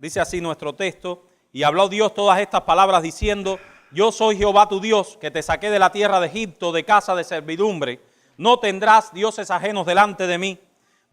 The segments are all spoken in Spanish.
Dice así nuestro texto: y habló Dios todas estas palabras diciendo: yo soy Jehová tu Dios, que te saqué de la tierra de Egipto, de casa de servidumbre. No tendrás dioses ajenos delante de mí.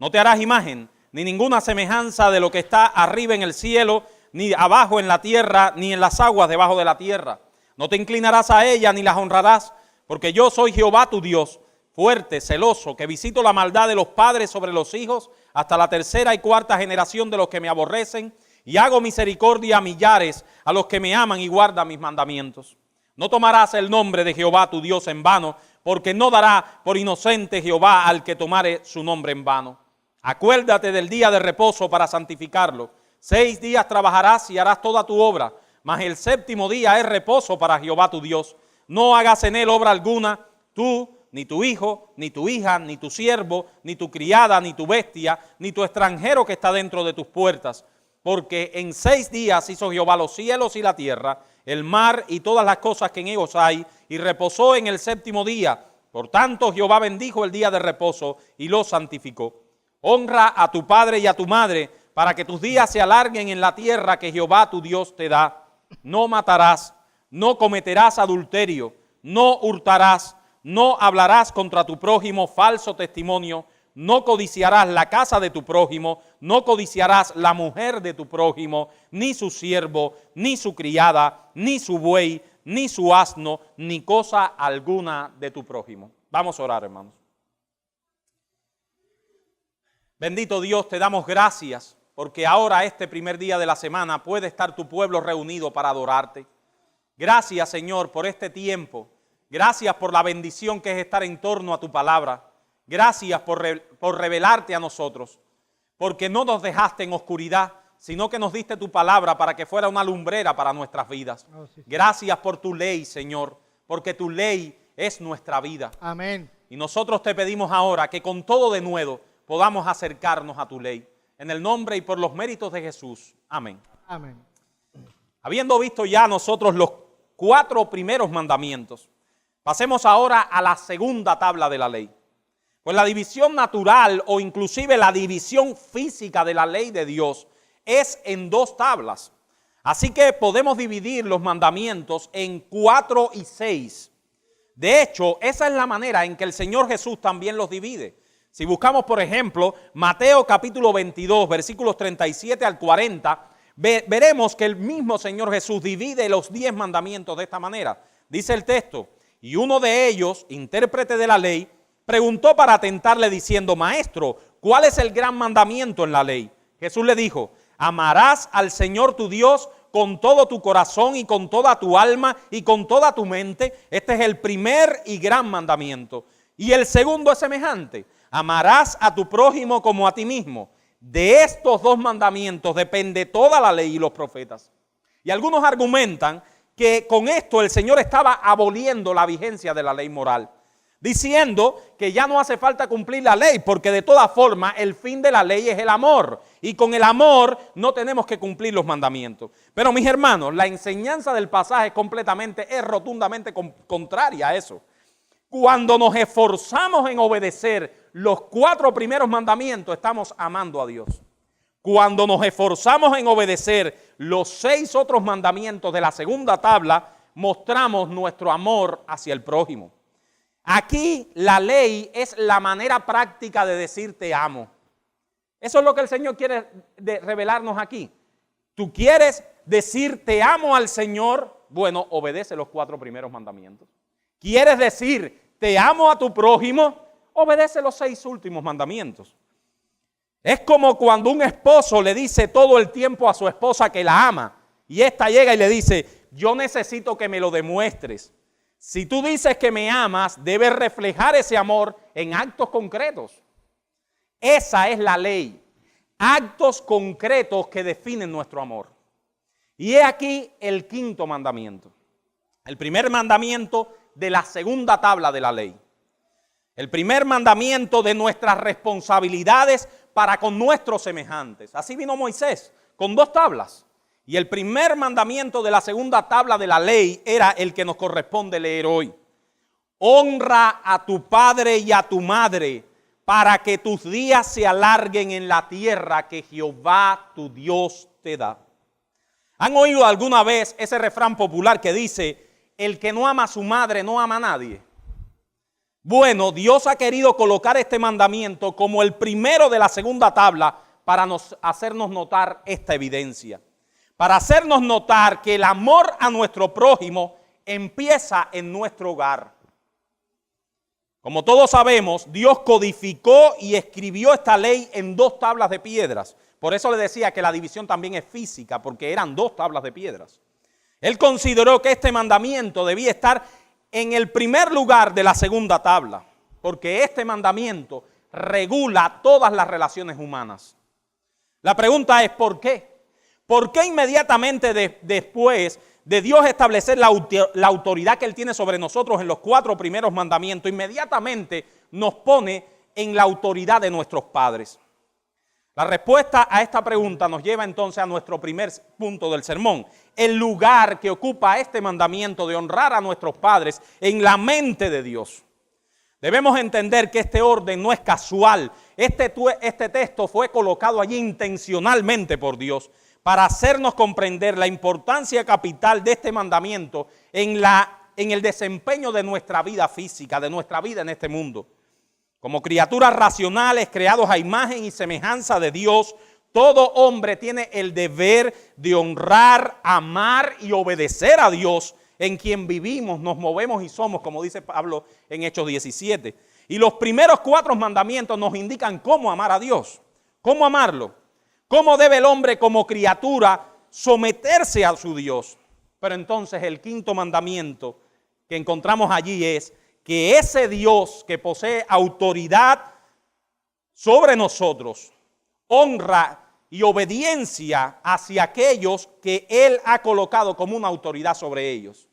No te harás imagen, ni ninguna semejanza de lo que está arriba en el cielo, ni abajo en la tierra, ni en las aguas debajo de la tierra. No te inclinarás a ella, ni las honrarás, porque yo soy Jehová tu Dios, fuerte, celoso, que visito la maldad de los padres sobre los hijos, hasta la tercera y cuarta generación de los que me aborrecen, y hago misericordia a millares, a los que me aman y guardan mis mandamientos. No tomarás el nombre de Jehová tu Dios en vano, porque no dará por inocente Jehová al que tomare su nombre en vano. Acuérdate del día de reposo para santificarlo. 6 días trabajarás y harás toda tu obra, mas el séptimo día es reposo para Jehová tu Dios. No hagas en él obra alguna, tú, ni tu hijo, ni tu hija, ni tu siervo, ni tu criada, ni tu bestia, ni tu extranjero que está dentro de tus puertas. Porque en 6 días hizo Jehová los cielos y la tierra, el mar y todas las cosas que en ellos hay, y reposó en el séptimo día. Por tanto, Jehová bendijo el día de reposo y lo santificó. Honra a tu padre y a tu madre, para que tus días se alarguen en la tierra que Jehová tu Dios te da. No matarás, no cometerás adulterio, no hurtarás, no hablarás contra tu prójimo falso testimonio, no codiciarás la casa de tu prójimo, no codiciarás la mujer de tu prójimo, ni su siervo, ni su criada, ni su buey, ni su asno, ni cosa alguna de tu prójimo. Vamos a orar, hermanos. Bendito Dios, te damos gracias, porque ahora este primer día de la semana puede estar tu pueblo reunido para adorarte. Gracias, Señor, por este tiempo. Gracias por la bendición que es estar en torno a tu palabra. Gracias por revelarte a nosotros, porque no nos dejaste en oscuridad, sino que nos diste tu palabra para que fuera una lumbrera para nuestras vidas. Gracias por tu ley, Señor, porque tu ley es nuestra vida. Amén. Y nosotros te pedimos ahora que con todo denuedo podamos acercarnos a tu ley. En el nombre y por los méritos de Jesús. Amén. Amén. Habiendo visto ya nosotros los 4 primeros mandamientos, pasemos ahora a la segunda tabla de la ley. Pues la división natural o inclusive la división física de la ley de Dios es en 2 tablas. Así que podemos dividir los mandamientos en 4 y 6. De hecho, esa es la manera en que el Señor Jesús también los divide. Si buscamos, por ejemplo, Mateo capítulo 22, versículos 37 al 40, veremos que el mismo Señor Jesús divide los 10 mandamientos de esta manera. Dice el texto: y uno de ellos, intérprete de la ley, preguntó para tentarle diciendo: Maestro, ¿cuál es el gran mandamiento en la ley? Jesús le dijo: amarás al Señor tu Dios con todo tu corazón y con toda tu alma y con toda tu mente. Este es el primer y gran mandamiento. Y el segundo es semejante: amarás a tu prójimo como a ti mismo. De estos 2 mandamientos depende toda la ley y los profetas. Y algunos argumentan que con esto el Señor estaba aboliendo la vigencia de la ley moral, diciendo que ya no hace falta cumplir la ley, porque de todas formas el fin de la ley es el amor, y con el amor no tenemos que cumplir los mandamientos. Pero mis hermanos, la enseñanza del pasaje es rotundamente contraria a eso. Cuando nos esforzamos en obedecer los 4 primeros mandamientos, estamos amando a Dios. Cuando nos esforzamos en obedecer los 6 otros mandamientos de la segunda tabla, mostramos nuestro amor hacia el prójimo. Aquí la ley es la manera práctica de decir te amo. Eso es lo que el Señor quiere revelarnos aquí. ¿Tú quieres decir te amo al Señor? Bueno, obedece los 4 primeros mandamientos. ¿Quieres decir te amo a tu prójimo? Obedece los 6 últimos mandamientos. Es como cuando un esposo le dice todo el tiempo a su esposa que la ama, y ésta llega y le dice: yo necesito que me lo demuestres. Si tú dices que me amas, debes reflejar ese amor en actos concretos. Esa es la ley. Actos concretos que definen nuestro amor. Y he aquí el 5.º mandamiento. El primer mandamiento de la segunda tabla de la ley. El primer mandamiento de nuestras responsabilidades para con nuestros semejantes. Así vino Moisés con 2 tablas. Y el primer mandamiento de la segunda tabla de la ley era el que nos corresponde leer hoy. Honra a tu padre y a tu madre para que tus días se alarguen en la tierra que Jehová tu Dios te da. ¿Han oído alguna vez ese refrán popular que dice, el que no ama a su madre no ama a nadie? Bueno, Dios ha querido colocar este mandamiento como el primero de la segunda tabla para hacernos notar esta evidencia. Para hacernos notar que el amor a nuestro prójimo empieza en nuestro hogar. Como todos sabemos, Dios codificó y escribió esta ley en 2 tablas de piedras. Por eso le decía que la división también es física, porque eran 2 tablas de piedras. Él consideró que este mandamiento debía estar en el primer lugar de la segunda tabla, porque este mandamiento regula todas las relaciones humanas. La pregunta es, ¿por qué? ¿Por qué inmediatamente después de Dios establecer la autoridad que Él tiene sobre nosotros en los 4 primeros mandamientos, inmediatamente nos pone en la autoridad de nuestros padres? La respuesta a esta pregunta nos lleva entonces a nuestro primer punto del sermón. El lugar que ocupa este mandamiento de honrar a nuestros padres en la mente de Dios. Debemos entender que este orden no es casual. Este texto fue colocado allí intencionalmente por Dios para hacernos comprender la importancia capital de este mandamiento en el desempeño de nuestra vida física, de nuestra vida en este mundo. Como criaturas racionales creados a imagen y semejanza de Dios, todo hombre tiene el deber de honrar, amar y obedecer a Dios, en quien vivimos, nos movemos y somos, como dice Pablo en Hechos 17. Y los primeros 4 mandamientos nos indican cómo amar a Dios, cómo amarlo, cómo debe el hombre como criatura someterse a su Dios. Pero entonces el 5.º mandamiento que encontramos allí es que ese Dios que posee autoridad sobre nosotros, honra y obediencia hacia aquellos que Él ha colocado como una autoridad sobre ellos.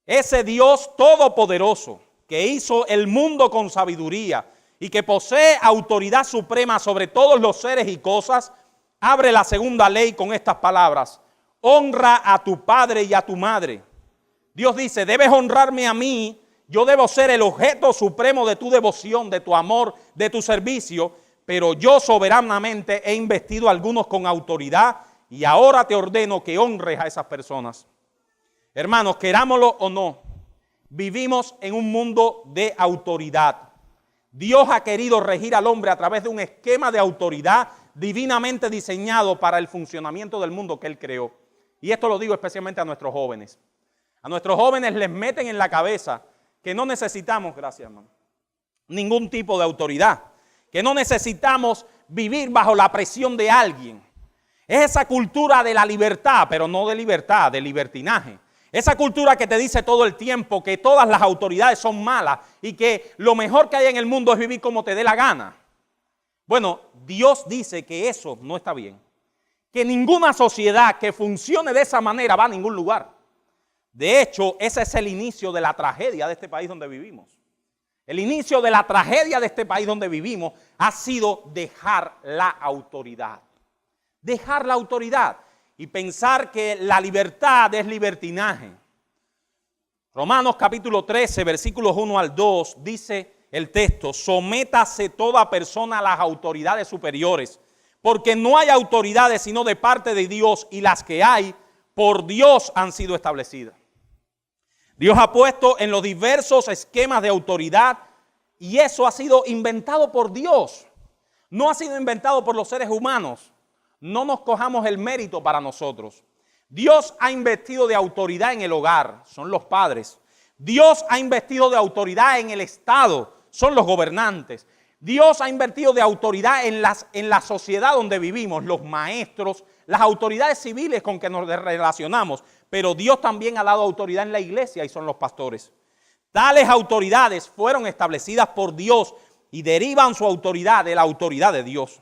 Ese Dios todopoderoso que hizo el mundo con sabiduría y que posee autoridad suprema sobre todos los seres y cosas, abre la segunda ley con estas palabras: honra a tu padre y a tu madre. Dios dice, debes honrarme a mí. Yo debo ser el objeto supremo de tu devoción, de tu amor, de tu servicio, pero yo soberanamente he investido a algunos con autoridad y ahora te ordeno que honres a esas personas. Hermanos, querámoslo o no, vivimos en un mundo de autoridad. Dios ha querido regir al hombre a través de un esquema de autoridad divinamente diseñado para el funcionamiento del mundo que Él creó. Y esto lo digo especialmente a nuestros jóvenes. A nuestros jóvenes les meten en la cabeza que no necesitamos, gracias hermano, ningún tipo de autoridad, que no necesitamos vivir bajo la presión de alguien. Es esa cultura de la libertad, pero no de libertad, de libertinaje. Esa cultura que te dice todo el tiempo que todas las autoridades son malas y que lo mejor que hay en el mundo es vivir como te dé la gana. Bueno, Dios dice que eso no está bien, que ninguna sociedad que funcione de esa manera va a ningún lugar. De hecho, ese es el inicio de la tragedia de este país donde vivimos. El inicio de la tragedia de este país donde vivimos ha sido dejar la autoridad. Dejar la autoridad y pensar que la libertad es libertinaje. Romanos capítulo 13, versículos 1 al 2, dice el texto: sométase toda persona a las autoridades superiores, porque no hay autoridades sino de parte de Dios, y las que hay por Dios han sido establecidas. Dios ha puesto en los diversos esquemas de autoridad y eso ha sido inventado por Dios. No ha sido inventado por los seres humanos. No nos cojamos el mérito para nosotros. Dios ha investido de autoridad en el hogar, son los padres. Dios ha investido de autoridad en el Estado, son los gobernantes. Dios ha invertido de autoridad en la sociedad donde vivimos, los maestros, las autoridades civiles con que nos relacionamos, pero Dios también ha dado autoridad en la iglesia y son los pastores. Tales autoridades fueron establecidas por Dios y derivan su autoridad de la autoridad de Dios.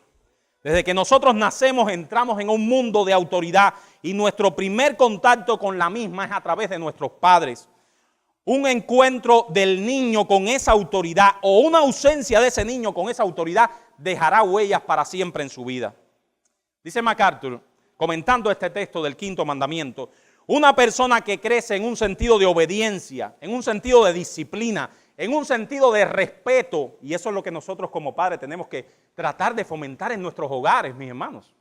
Desde que nosotros nacemos entramos en un mundo de autoridad y nuestro primer contacto con la misma es a través de nuestros padres. Un encuentro del niño con esa autoridad o una ausencia de ese niño con esa autoridad dejará huellas para siempre en su vida. Dice MacArthur, comentando este texto del 5.º mandamiento, una persona que crece en un sentido de obediencia, en un sentido de disciplina, en un sentido de respeto, y eso es lo que nosotros como padres tenemos que tratar de fomentar en nuestros hogares, mis hermanos.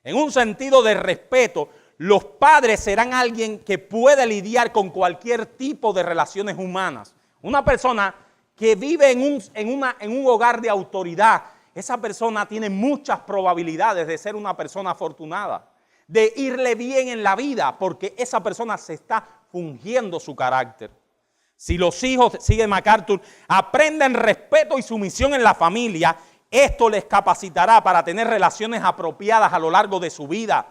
En un sentido de respeto, los padres serán alguien que puede lidiar con cualquier tipo de relaciones humanas. Una persona que vive en un hogar de autoridad, esa persona tiene muchas probabilidades de ser una persona afortunada, de irle bien en la vida, porque esa persona se está fungiendo su carácter. Si los hijos, sigue MacArthur, aprenden respeto y sumisión en la familia, esto les capacitará para tener relaciones apropiadas a lo largo de su vida.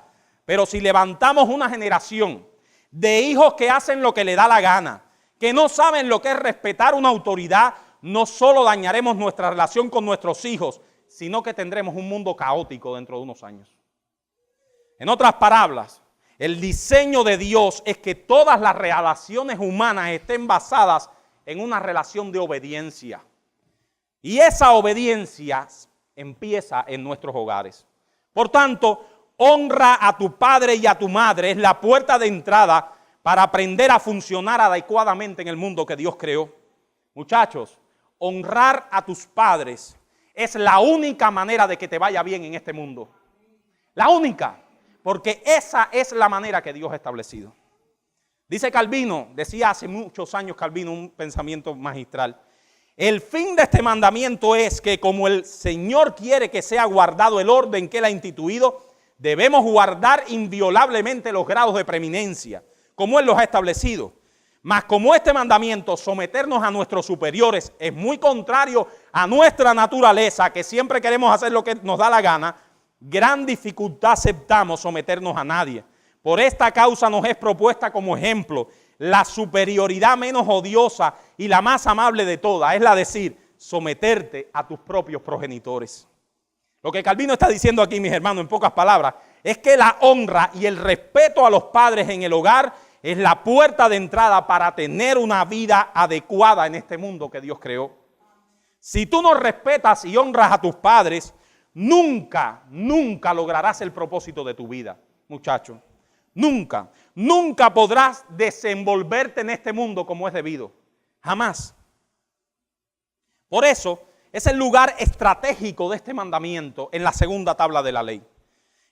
Pero si levantamos una generación de hijos que hacen lo que le da la gana, que no saben lo que es respetar una autoridad, no solo dañaremos nuestra relación con nuestros hijos, sino que tendremos un mundo caótico dentro de unos años. En otras palabras, el diseño de Dios es que todas las relaciones humanas estén basadas en una relación de obediencia. Y esa obediencia empieza en nuestros hogares. Por tanto, honra a tu padre y a tu madre es la puerta de entrada para aprender a funcionar adecuadamente en el mundo que Dios creó. Muchachos, honrar a tus padres es la única manera de que te vaya bien en este mundo. La única. Porque esa es la manera que Dios ha establecido. Dice Calvino, decía hace muchos años Calvino, un pensamiento magistral. El fin de este mandamiento es que como el Señor quiere que sea guardado el orden que Él ha instituido, debemos guardar inviolablemente los grados de preeminencia, como Él los ha establecido. Mas como este mandamiento, someternos a nuestros superiores, es muy contrario a nuestra naturaleza, que siempre queremos hacer lo que nos da la gana, gran dificultad aceptamos someternos a nadie. Por esta causa nos es propuesta como ejemplo la superioridad menos odiosa y la más amable de todas, es la decir, someterte a tus propios progenitores. Lo que Calvino está diciendo aquí, mis hermanos, en pocas palabras, es que la honra y el respeto a los padres en el hogar es la puerta de entrada para tener una vida adecuada en este mundo que Dios creó. Si tú no respetas y honras a tus padres, nunca lograrás el propósito de tu vida, muchacho. Nunca podrás desenvolverte en este mundo como es debido. Jamás. Por eso es el lugar estratégico de este mandamiento en la segunda tabla de la ley.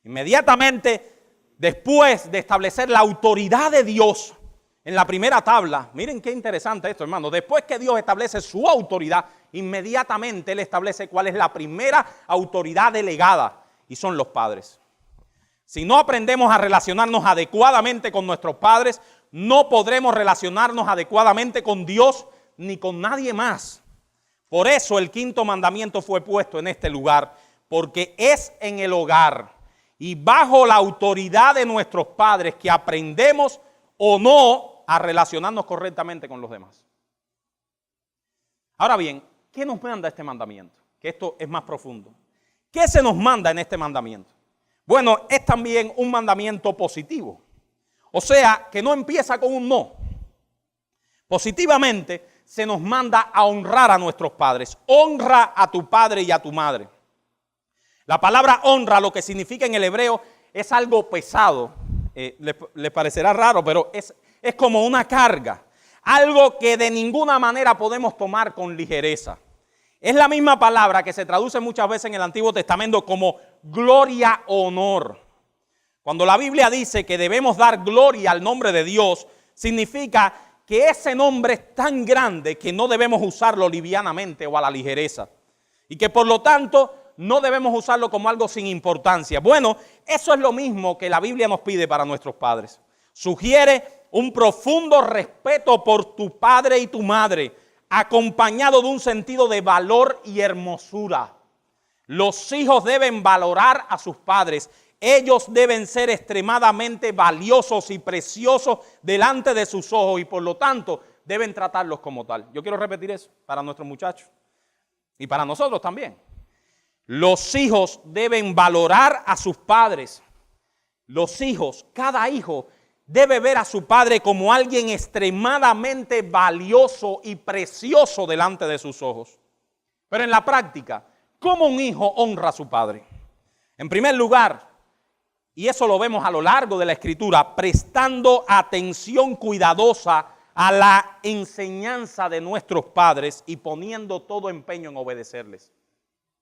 Inmediatamente después de establecer la autoridad de Dios en la primera tabla, miren qué interesante esto, hermano. Después que Dios establece su autoridad, inmediatamente Él establece cuál es la primera autoridad delegada, y son los padres. Si no aprendemos a relacionarnos adecuadamente con nuestros padres, no podremos relacionarnos adecuadamente con Dios ni con nadie más. Por eso el quinto mandamiento fue puesto en este lugar, porque es en el hogar y bajo la autoridad de nuestros padres que aprendemos o no a relacionarnos correctamente con los demás. Ahora bien, ¿qué nos manda este mandamiento? Que esto es más profundo. ¿Qué se nos manda en este mandamiento? Bueno, es también un mandamiento positivo. O sea, que no empieza con un no. Positivamente se nos manda a honrar a nuestros padres. Honra a tu padre y a tu madre. La palabra honra, lo que significa en el hebreo, es algo pesado. Les parecerá raro, pero es como una carga. Algo que de ninguna manera podemos tomar con ligereza. Es la misma palabra que se traduce muchas veces en el Antiguo Testamento como gloria o honor. Cuando la Biblia dice que debemos dar gloria al nombre de Dios, significa que ese nombre es tan grande que no debemos usarlo livianamente o a la ligereza. Y que por lo tanto no debemos usarlo como algo sin importancia. Bueno, eso es lo mismo que la Biblia nos pide para nuestros padres. Sugiere un profundo respeto por tu padre y tu madre, acompañado de un sentido de valor y hermosura. Los hijos deben valorar a sus padres. Ellos deben ser extremadamente valiosos y preciosos delante de sus ojos y por lo tanto deben tratarlos como tal. Yo quiero repetir eso para nuestros muchachos y para nosotros también. Los hijos deben valorar a sus padres. Los hijos, cada hijo debe ver a su padre como alguien extremadamente valioso y precioso delante de sus ojos. Pero en la práctica, ¿cómo un hijo honra a su padre? En primer lugar, y eso lo vemos a lo largo de la Escritura, prestando atención cuidadosa a la enseñanza de nuestros padres y poniendo todo empeño en obedecerles.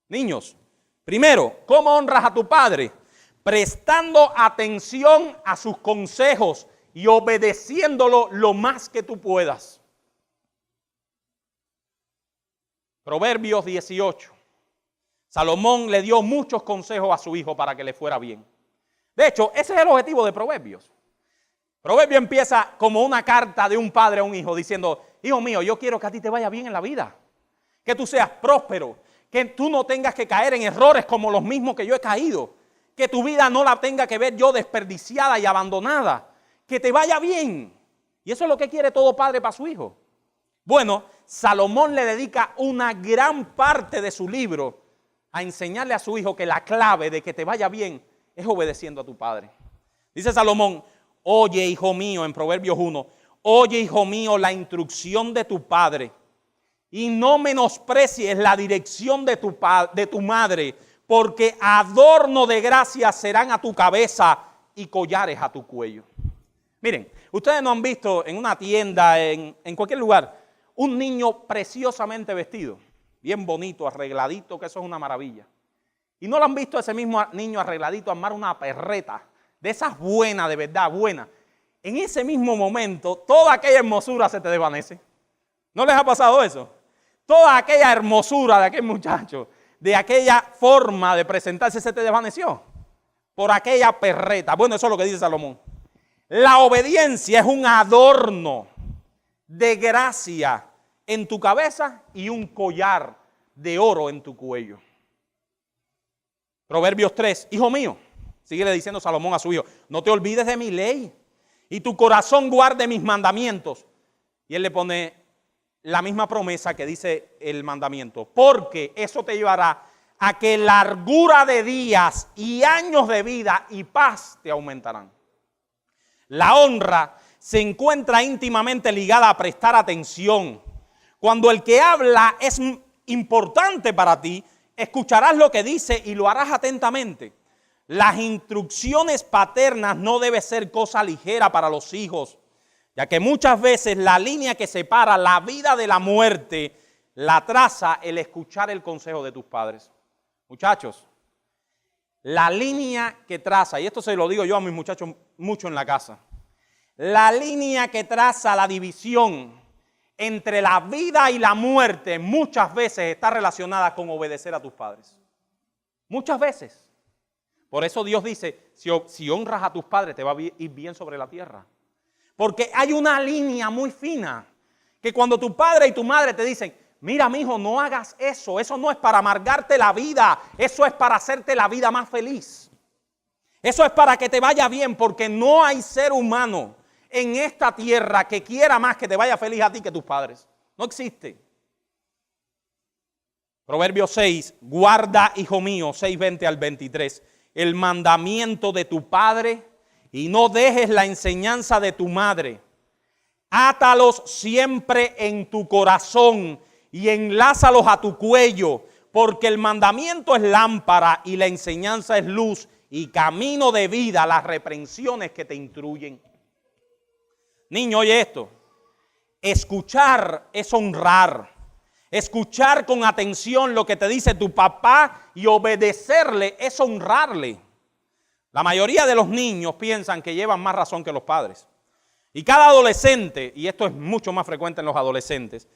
Niños, primero, ¿cómo honras a tu padre? prestando atención a sus consejos y obedeciéndolo lo más que tú puedas. Proverbios 18. Salomón le dio muchos consejos a su hijo para que le fuera bien. De hecho, ese es el objetivo de Proverbios. Proverbio empieza como una carta de un padre a un hijo diciendo: hijo mío, yo quiero que a ti te vaya bien en la vida, que tú seas próspero, que tú no tengas que caer en errores como los mismos que yo he caído, que tu vida no la tenga que ver yo desperdiciada y abandonada, que te vaya bien. Y eso es lo que quiere todo padre para su hijo. Bueno, Salomón le dedica una gran parte de su libro a enseñarle a su hijo que la clave de que te vaya bien es obedeciendo a tu padre. Dice Salomón: oye, hijo mío, en Proverbios 1, oye, hijo mío, la instrucción de tu padre y no menosprecies la dirección de tu madre, porque adorno de gracia serán a tu cabeza y collares a tu cuello. Miren, ustedes no han visto en una tienda, en cualquier lugar, un niño preciosamente vestido, bien bonito, arregladito, que eso es una maravilla. Y no lo han visto ese mismo niño arregladito armar una perreta, de esas buenas, de verdad, buenas. En ese mismo momento, toda aquella hermosura se te desvanece. ¿No les ha pasado eso? Toda aquella hermosura de aquel muchacho, de aquella forma de presentarse, se te desvaneció por aquella perreta. Bueno, eso es lo que dice Salomón. La obediencia es un adorno de gracia en tu cabeza y un collar de oro en tu cuello. Proverbios 3, hijo mío, sigue diciendo Salomón a su hijo, no te olvides de mi ley y tu corazón guarde mis mandamientos. Y él le pone la misma promesa que dice el mandamiento, porque eso te llevará a que largura de días y años de vida y paz te aumentarán. La honra se encuentra íntimamente ligada a prestar atención. Cuando el que habla es importante para ti, escucharás lo que dice y lo harás atentamente. Las instrucciones paternas no deben ser cosa ligera para los hijos, ya que muchas veces la línea que separa la vida de la muerte la traza el escuchar el consejo de tus padres. Muchachos, la línea que traza, y esto se lo digo yo a mis muchachos mucho en la casa, la línea que traza la división entre la vida y la muerte muchas veces está relacionada con obedecer a tus padres. Muchas veces. Por eso Dios dice, si honras a tus padres te va a ir bien sobre la tierra. Porque hay una línea muy fina que cuando tu padre y tu madre te dicen, mira, mijo, no hagas eso, eso no es para amargarte la vida, eso es para hacerte la vida más feliz. Eso es para que te vaya bien, porque no hay ser humano en esta tierra que quiera más que te vaya feliz a ti que tus padres. No existe. Proverbios 6, guarda, hijo mío, 6:20 al 23, el mandamiento de tu padre y no dejes la enseñanza de tu madre. Átalos siempre en tu corazón y enlázalos a tu cuello, porque el mandamiento es lámpara y la enseñanza es luz y camino de vida, las reprensiones que te instruyen. Niño, oye esto, escuchar es honrar, escuchar con atención lo que te dice tu papá y obedecerle es honrarle. La mayoría de los niños piensan que llevan más razón que los padres. Y cada adolescente, y esto es mucho más frecuente en los adolescentes,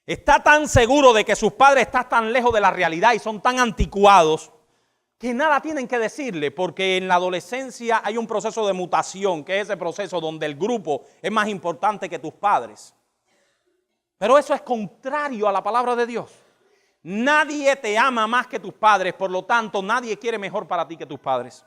está tan seguro de que sus padres están tan lejos de la realidad y son tan anticuados que nada tienen que decirle, porque en la adolescencia hay un proceso de mutación, que es ese proceso donde el grupo es más importante que tus padres. Pero eso es contrario a la palabra de Dios. Nadie te ama más que tus padres, por lo tanto, nadie quiere mejor para ti que tus padres.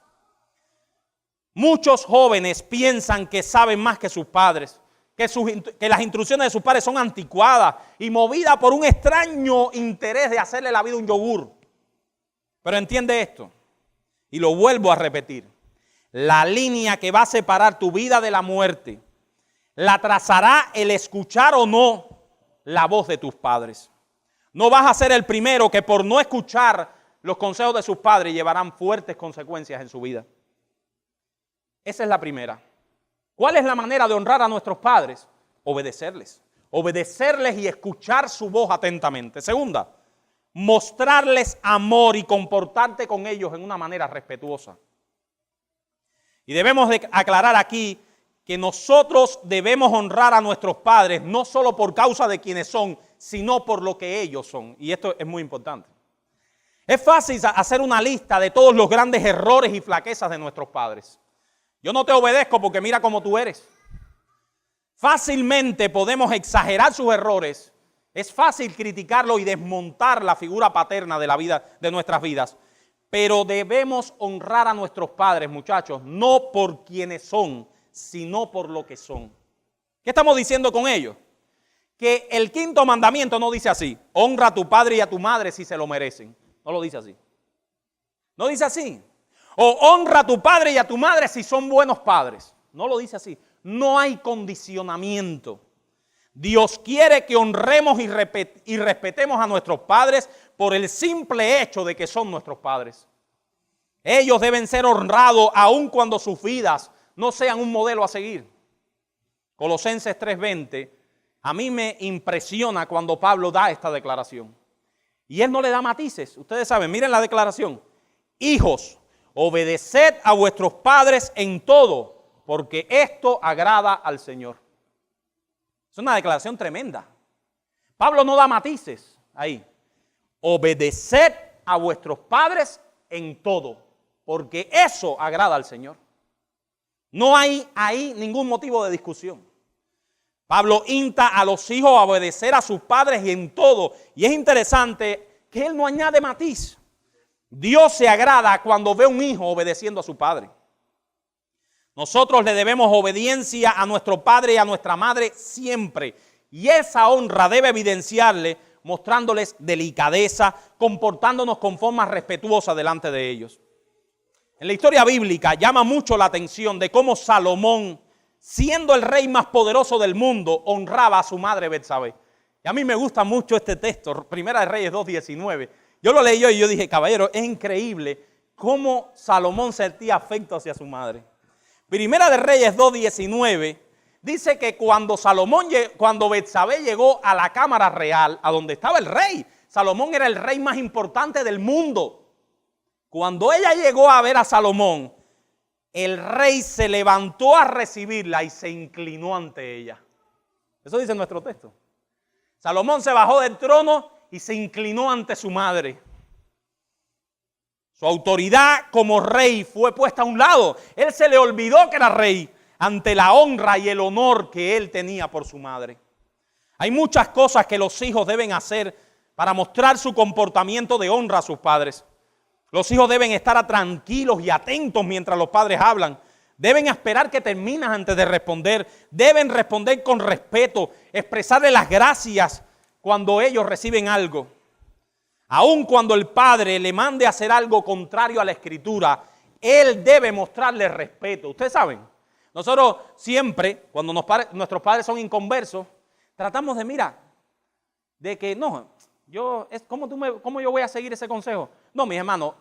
Muchos jóvenes piensan que saben más que sus padres, que las instrucciones de sus padres son anticuadas y movidas por un extraño interés de hacerle la vida un yogur. Pero entiende esto, y lo vuelvo a repetir, la línea que va a separar tu vida de la muerte, la trazará el escuchar o no la voz de tus padres. No vas a ser el primero que por no escuchar los consejos de sus padres llevarán fuertes consecuencias en su vida. Esa es la primera. ¿Cuál es la manera de honrar a nuestros padres? Obedecerles. Obedecerles y escuchar su voz atentamente. Segunda, mostrarles amor y comportarte con ellos en una manera respetuosa. Y debemos de aclarar aquí que nosotros debemos honrar a nuestros padres no solo por causa de quienes son, sino por lo que ellos son. Y esto es muy importante. Es fácil hacer una lista de todos los grandes errores y flaquezas de nuestros padres. Yo no te obedezco porque mira cómo tú eres. Fácilmente podemos exagerar sus errores. Es fácil criticarlo y desmontar la figura paterna de la vida, de nuestras vidas. Pero debemos honrar a nuestros padres, muchachos, no por quienes son, sino por lo que son. ¿Qué estamos diciendo con ello? Que el quinto mandamiento no dice así: honra a tu padre y a tu madre si se lo merecen. No lo dice así. No dice así. O honra a tu padre y a tu madre si son buenos padres. No lo dice así. No hay condicionamiento. Dios quiere que honremos y respetemos a nuestros padres por el simple hecho de que son nuestros padres. Ellos deben ser honrados aun cuando sus vidas no sean un modelo a seguir. Colosenses 3:20, a mí me impresiona cuando Pablo da esta declaración. Y él no le da matices. Ustedes saben, miren la declaración. Hijos, obedeced a vuestros padres en todo, porque esto agrada al Señor. Es una declaración tremenda. Pablo no da matices ahí. Obedeced a vuestros padres en todo, porque eso agrada al Señor. No hay ahí ningún motivo de discusión. Pablo insta a los hijos a obedecer a sus padres y en todo. Y es interesante que él no añade matiz. Dios se agrada cuando ve un hijo obedeciendo a su padre. Nosotros le debemos obediencia a nuestro padre y a nuestra madre siempre. Y esa honra debe evidenciarle mostrándoles delicadeza, comportándonos con forma respetuosa delante de ellos. En la historia bíblica llama mucho la atención de cómo Salomón, siendo el rey más poderoso del mundo, honraba a su madre Betsabé. Y a mí me gusta mucho este texto, Primera de Reyes 2:19. Yo lo leí y yo dije, caballero, es increíble cómo Salomón sentía afecto hacia su madre. Primera de Reyes 2:19 dice que cuando Betsabé llegó a la cámara real, a donde estaba el rey, Salomón era el rey más importante del mundo. Cuando ella llegó a ver a Salomón, el rey se levantó a recibirla y se inclinó ante ella. Eso dice nuestro texto. Salomón se bajó del trono y se inclinó ante su madre. Su autoridad como rey fue puesta a un lado. Él se le olvidó que era rey ante la honra y el honor que él tenía por su madre. Hay muchas cosas que los hijos deben hacer para mostrar su comportamiento de honra a sus padres. Los hijos deben estar tranquilos y atentos mientras los padres hablan. Deben esperar que terminas antes de responder. Deben responder con respeto, expresarle las gracias cuando ellos reciben algo. Aun cuando el padre le mande a hacer algo contrario a la escritura, él debe mostrarle respeto. Ustedes saben, nosotros siempre, cuando nuestros padres son inconversos, tratamos de que no, ¿cómo yo voy a seguir ese consejo? No, mis hermanos,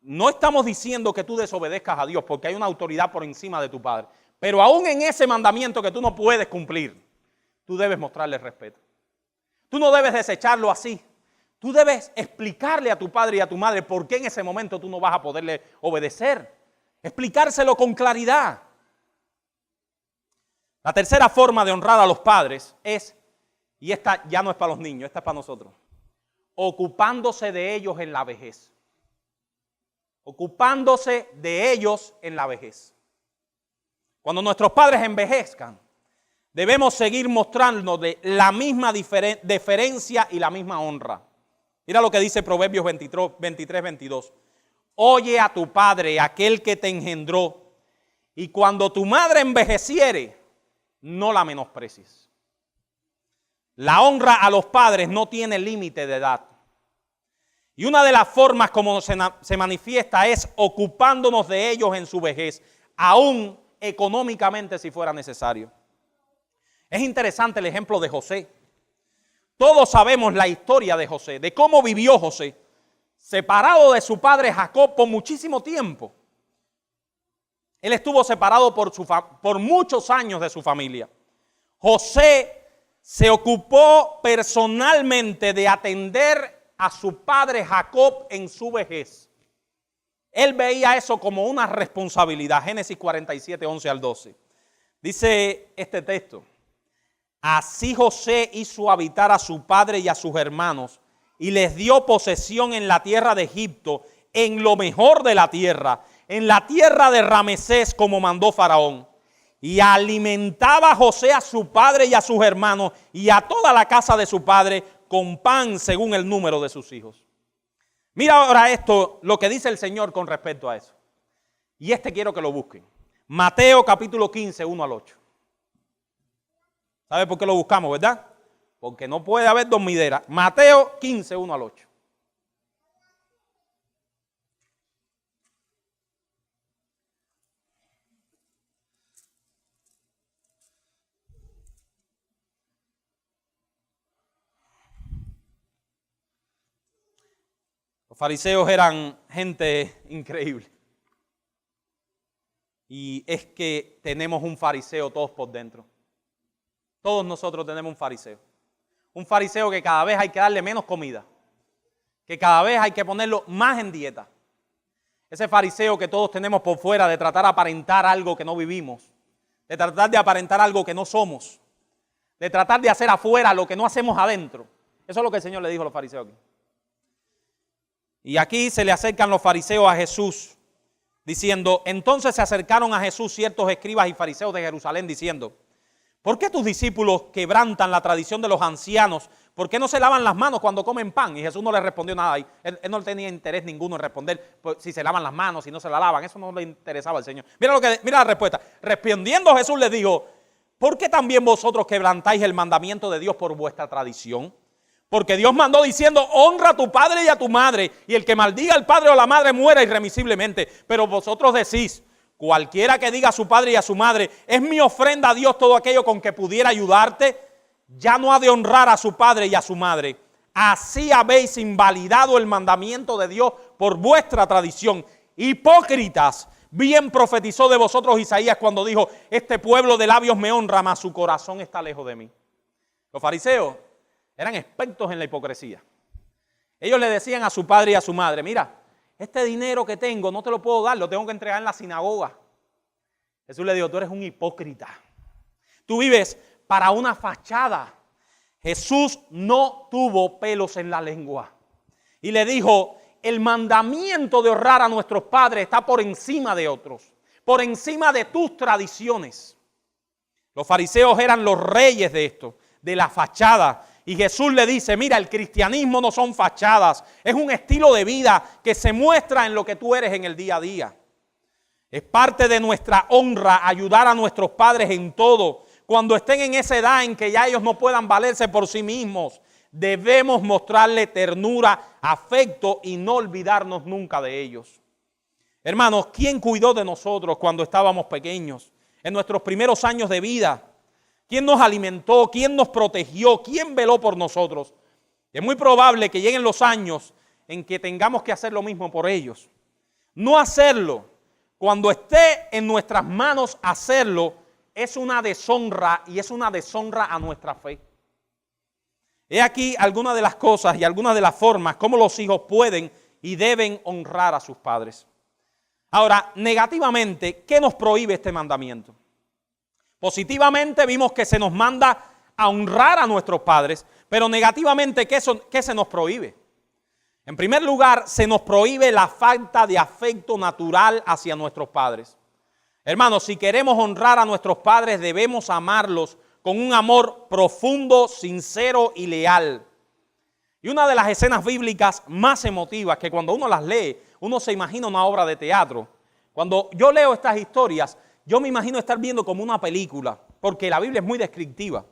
no estamos diciendo que tú desobedezcas a Dios porque hay una autoridad por encima de tu padre. Pero aún en ese mandamiento que tú no puedes cumplir, tú debes mostrarle respeto. Tú no debes desecharlo así. Tú debes explicarle a tu padre y a tu madre por qué en ese momento tú no vas a poderle obedecer. Explicárselo con claridad. La tercera forma de honrar a los padres es, y esta ya no es para los niños, esta es para nosotros, ocupándose de ellos en la vejez. Ocupándose de ellos en la vejez. Cuando nuestros padres envejezcan, debemos seguir mostrándonos de la misma deferencia y la misma honra. Mira lo que dice Proverbios 23:22. Oye a tu padre, aquel que te engendró, y cuando tu madre envejeciere, no la menosprecies. La honra a los padres no tiene límite de edad. Y una de las formas como se manifiesta es ocupándonos de ellos en su vejez, aún económicamente si fuera necesario. Es interesante el ejemplo de José. Todos sabemos la historia de José, de cómo vivió José, separado de su padre Jacob por muchísimo tiempo. Él estuvo separado por muchos años de su familia. José se ocupó personalmente de atender a su padre Jacob en su vejez. Él veía eso como una responsabilidad. Génesis 47, 11 al 12. Dice este texto: así José hizo habitar a su padre y a sus hermanos y les dio posesión en la tierra de Egipto, en lo mejor de la tierra, en la tierra de Ramesés, como mandó Faraón. Y alimentaba José a su padre y a sus hermanos y a toda la casa de su padre con pan según el número de sus hijos. Mira ahora esto, lo que dice el Señor con respecto a eso. Y quiero que lo busquen. Mateo capítulo 15, 1 al 8. ¿Sabe por qué lo buscamos, verdad? Porque no puede haber dormidera. Mateo 15, 1 al 8. Los fariseos eran gente increíble. Y es que tenemos un fariseo todos por dentro. Todos nosotros tenemos un fariseo. Un fariseo que cada vez hay que darle menos comida. Que cada vez hay que ponerlo más en dieta. Ese fariseo que todos tenemos por fuera de tratar de aparentar algo que no vivimos. De tratar de aparentar algo que no somos. De tratar de hacer afuera lo que no hacemos adentro. Eso es lo que el Señor le dijo a los fariseos aquí. Y aquí se le acercan los fariseos a Jesús diciendo: entonces se acercaron a Jesús ciertos escribas y fariseos de Jerusalén diciendo: ¿por qué tus discípulos quebrantan la tradición de los ancianos? ¿Por qué no se lavan las manos cuando comen pan? Y Jesús no le respondió nada ahí. Él no tenía interés ninguno en responder si se lavan las manos, si no se la lavan. Eso no le interesaba al Señor. Mira la respuesta. Respondiendo Jesús les dijo: ¿por qué también vosotros quebrantáis el mandamiento de Dios por vuestra tradición? Porque Dios mandó diciendo: honra a tu padre y a tu madre, y el que maldiga al padre o a la madre muera irremisiblemente. Pero vosotros decís: cualquiera que diga a su padre y a su madre, es mi ofrenda a Dios todo aquello con que pudiera ayudarte, ya no ha de honrar a su padre y a su madre. Así habéis invalidado el mandamiento de Dios por vuestra tradición. Hipócritas, bien profetizó de vosotros Isaías cuando dijo: este pueblo de labios me honra, mas su corazón está lejos de mí. Los fariseos eran expertos en la hipocresía. Ellos le decían a su padre y a su madre: mira, este dinero que tengo no te lo puedo dar, lo tengo que entregar en la sinagoga. Jesús le dijo: tú eres un hipócrita. Tú vives para una fachada. Jesús no tuvo pelos en la lengua. Y le dijo: el mandamiento de honrar a nuestros padres está por encima de otros, por encima de tus tradiciones. Los fariseos eran los reyes de esto, de la fachada. Y Jesús le dice: mira, el cristianismo no son fachadas, es un estilo de vida que se muestra en lo que tú eres en el día a día. Es parte de nuestra honra ayudar a nuestros padres en todo. Cuando estén en esa edad en que ya ellos no puedan valerse por sí mismos, debemos mostrarle ternura, afecto y no olvidarnos nunca de ellos. Hermanos, ¿quién cuidó de nosotros cuando estábamos pequeños? En nuestros primeros años de vida. ¿Quién nos alimentó? ¿Quién nos protegió? ¿Quién veló por nosotros? Es muy probable que lleguen los años en que tengamos que hacer lo mismo por ellos. No hacerlo, cuando esté en nuestras manos hacerlo, es una deshonra y es una deshonra a nuestra fe. He aquí algunas de las cosas y algunas de las formas como los hijos pueden y deben honrar a sus padres. Ahora, negativamente, ¿qué nos prohíbe este mandamiento? Positivamente vimos que se nos manda a honrar a nuestros padres, pero negativamente, ¿qué se nos prohíbe? En primer lugar, se nos prohíbe la falta de afecto natural hacia nuestros padres. Hermanos, si queremos honrar a nuestros padres, debemos amarlos con un amor profundo, sincero y leal. Y una de las escenas bíblicas más emotivas, que cuando uno las lee, uno se imagina una obra de teatro. Cuando yo leo estas historias, yo me imagino estar viendo como una película, porque la Biblia es muy descriptiva.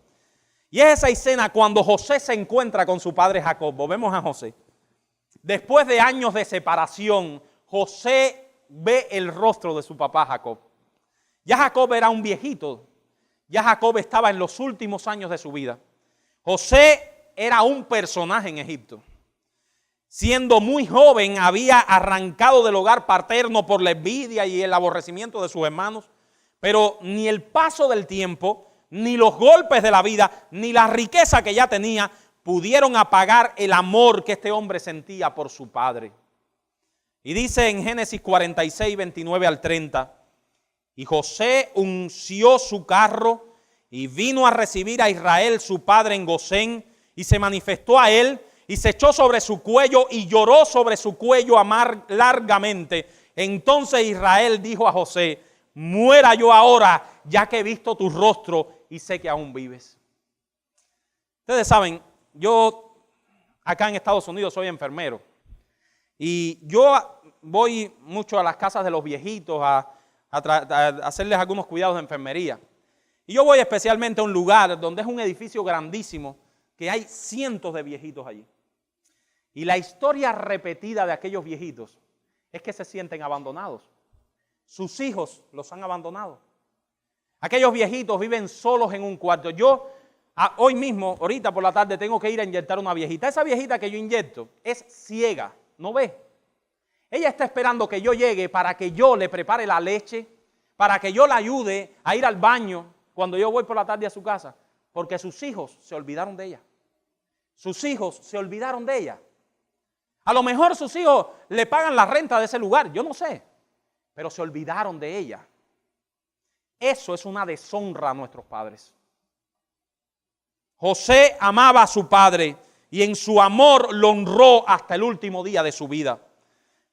Y es esa escena cuando José se encuentra con su padre Jacob. Vemos a José. Después de años de separación, José ve el rostro de su papá Jacob. Ya Jacob era un viejito. Ya Jacob estaba en los últimos años de su vida. José era un personaje en Egipto. Siendo muy joven, había arrancado del hogar paterno por la envidia y el aborrecimiento de sus hermanos. Pero ni el paso del tiempo, ni los golpes de la vida, ni la riqueza que ya tenía, pudieron apagar el amor que este hombre sentía por su padre. Y dice en Génesis 46, 29 al 30, y José unció su carro y vino a recibir a Israel su padre en Gosén, y se manifestó a él, y se echó sobre su cuello y lloró sobre su cuello largamente. Entonces Israel dijo a José: muera yo ahora, ya que he visto tu rostro y sé que aún vives. Ustedes saben, yo acá en Estados Unidos soy enfermero. Y yo voy mucho a las casas de los viejitos a hacerles algunos cuidados de enfermería. Y yo voy especialmente a un lugar donde es un edificio grandísimo, que hay cientos de viejitos allí. Y la historia repetida de aquellos viejitos es que se sienten abandonados. Sus hijos los han abandonado. Aquellos viejitos viven solos en un cuarto. Yo hoy mismo, ahorita por la tarde, tengo que ir a inyectar una viejita. Esa viejita que yo inyecto es ciega, no ve. Ella está esperando que yo llegue para que yo le prepare la leche, para que yo la ayude a ir al baño cuando yo voy por la tarde a su casa, porque sus hijos se olvidaron de ella. Sus hijos se olvidaron de ella. A lo mejor sus hijos le pagan la renta de ese lugar, yo no sé, pero se olvidaron de ella. Eso es una deshonra a nuestros padres. José amaba a su padre y en su amor lo honró hasta el último día de su vida.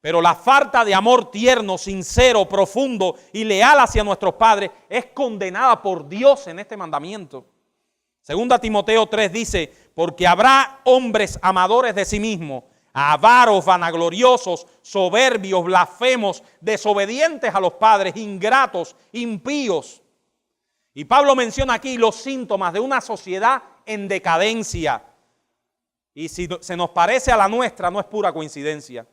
Pero la falta de amor tierno, sincero, profundo y leal hacia nuestros padres es condenada por Dios en este mandamiento. Segunda Timoteo 3 dice: porque habrá hombres amadores de sí mismos, avaros, vanagloriosos, soberbios, blasfemos, desobedientes a los padres, ingratos, impíos. Y Pablo menciona aquí los síntomas de una sociedad en decadencia. Y si se nos parece a la nuestra, no es pura coincidencia.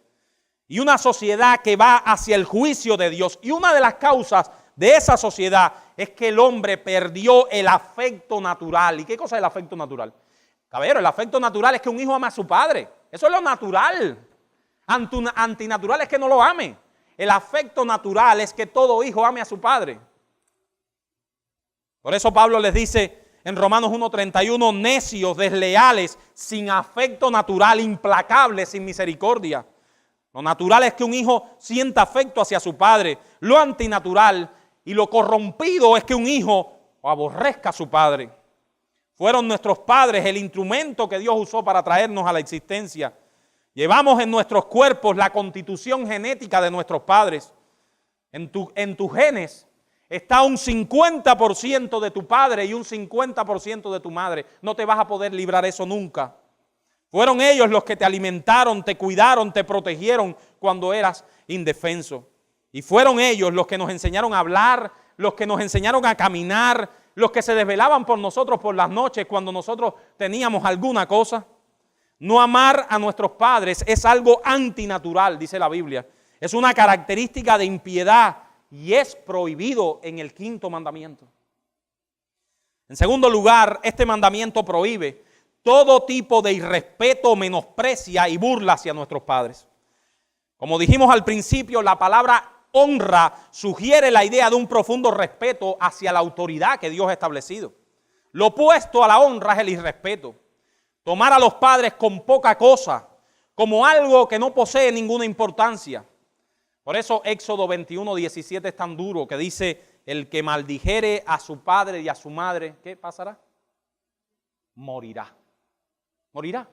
Y una sociedad que va hacia el juicio de Dios. Y una de las causas de esa sociedad es que el hombre perdió el afecto natural. ¿Y qué cosa es el afecto natural? Caballero, el afecto natural es que un hijo ama a su padre. Eso es lo natural. Antinatural es que no lo ame. El afecto natural es que todo hijo ame a su padre. Por eso Pablo les dice en Romanos 1:31, necios, desleales, sin afecto natural, implacables, sin misericordia. Lo natural es que un hijo sienta afecto hacia su padre. Lo antinatural y lo corrompido es que un hijo aborrezca a su padre. Fueron nuestros padres el instrumento que Dios usó para traernos a la existencia. Llevamos en nuestros cuerpos la constitución genética de nuestros padres. En tus genes está un 50% de tu padre y un 50% de tu madre. No te vas a poder librar eso nunca. Fueron ellos los que te alimentaron, te cuidaron, te protegieron cuando eras indefenso. Y fueron ellos los que nos enseñaron a hablar, los que nos enseñaron a caminar, los que se desvelaban por nosotros por las noches cuando nosotros teníamos alguna cosa. No amar a nuestros padres es algo antinatural, dice la Biblia. Es una característica de impiedad y es prohibido en el 5º mandamiento. En segundo lugar, este mandamiento prohíbe todo tipo de irrespeto, menosprecia y burla hacia nuestros padres. Como dijimos al principio, la palabra honra sugiere la idea de un profundo respeto hacia la autoridad que Dios ha establecido. Lo opuesto a la honra es el irrespeto. Tomar a los padres con poca cosa, como algo que no posee ninguna importancia. Por eso Éxodo 21:17 es tan duro, que dice: el que maldijere a su padre y a su madre, ¿qué pasará? Morirá. Morirá.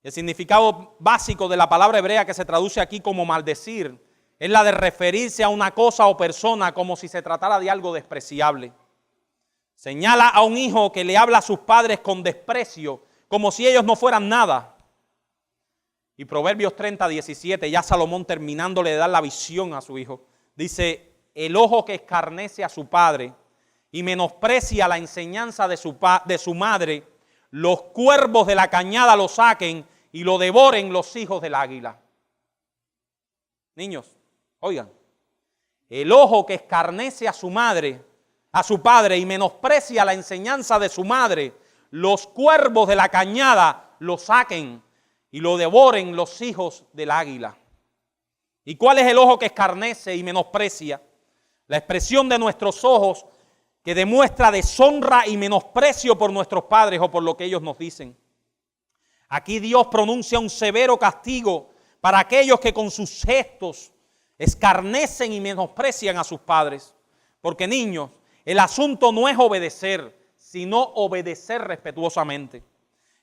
El significado básico de la palabra hebrea que se traduce aquí como maldecir es la de referirse a una cosa o persona como si se tratara de algo despreciable. Señala a un hijo que le habla a sus padres con desprecio, como si ellos no fueran nada. Y Proverbios 30:17, ya Salomón terminándole de dar la visión a su hijo, dice: el ojo que escarnece a su padre y menosprecia la enseñanza de su madre, los cuervos de la cañada lo saquen y lo devoren los hijos del águila. Niños, oigan, el ojo que escarnece a su madre, a su padre, y menosprecia la enseñanza de su madre, los cuervos de la cañada lo saquen y lo devoren los hijos del águila. ¿Y cuál es el ojo que escarnece y menosprecia? La expresión de nuestros ojos que demuestra deshonra y menosprecio por nuestros padres o por lo que ellos nos dicen. Aquí Dios pronuncia un severo castigo para aquellos que con sus gestos escarnecen y menosprecian a sus padres. Porque niños, el asunto no es obedecer, sino obedecer respetuosamente.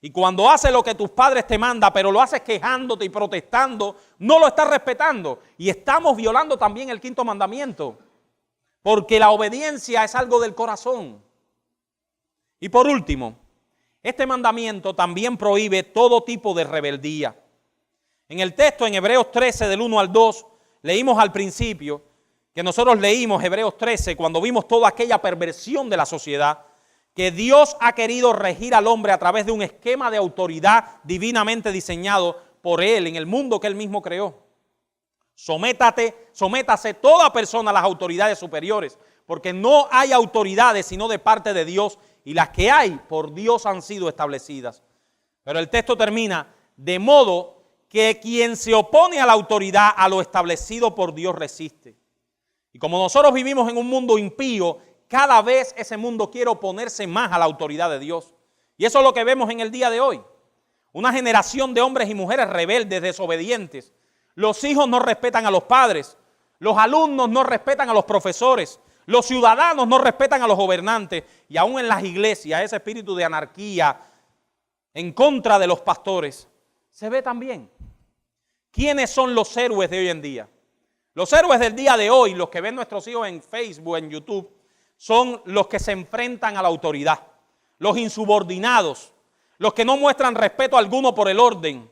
Y cuando haces lo que tus padres te mandan, pero lo haces quejándote y protestando, no lo estás respetando. Y estamos violando también el 5º mandamiento. Porque la obediencia es algo del corazón. Y por último, este mandamiento también prohíbe todo tipo de rebeldía. En el texto en Hebreos 13 del 1 al 2, leímos al principio, que nosotros leímos Hebreos 13 cuando vimos toda aquella perversión de la sociedad, que Dios ha querido regir al hombre a través de un esquema de autoridad divinamente diseñado por Él en el mundo que Él mismo creó. Sométase toda persona a las autoridades superiores, porque no hay autoridades sino de parte de Dios, y las que hay por Dios han sido establecidas. Pero el texto termina, de modo que quien se opone a la autoridad, a lo establecido por Dios resiste. Y como nosotros vivimos en un mundo impío, cada vez ese mundo quiere oponerse más a la autoridad de Dios. Y eso es lo que vemos en el día de hoy. Una generación de hombres y mujeres rebeldes, desobedientes. Los hijos no respetan a los padres. Los alumnos no respetan a los profesores. Los ciudadanos no respetan a los gobernantes. Y aún en las iglesias, ese espíritu de anarquía en contra de los pastores se ve también. ¿Quiénes son los héroes de hoy en día? Los héroes del día de hoy, los que ven nuestros hijos en Facebook, en YouTube, son los que se enfrentan a la autoridad, los insubordinados, los que no muestran respeto alguno por el orden.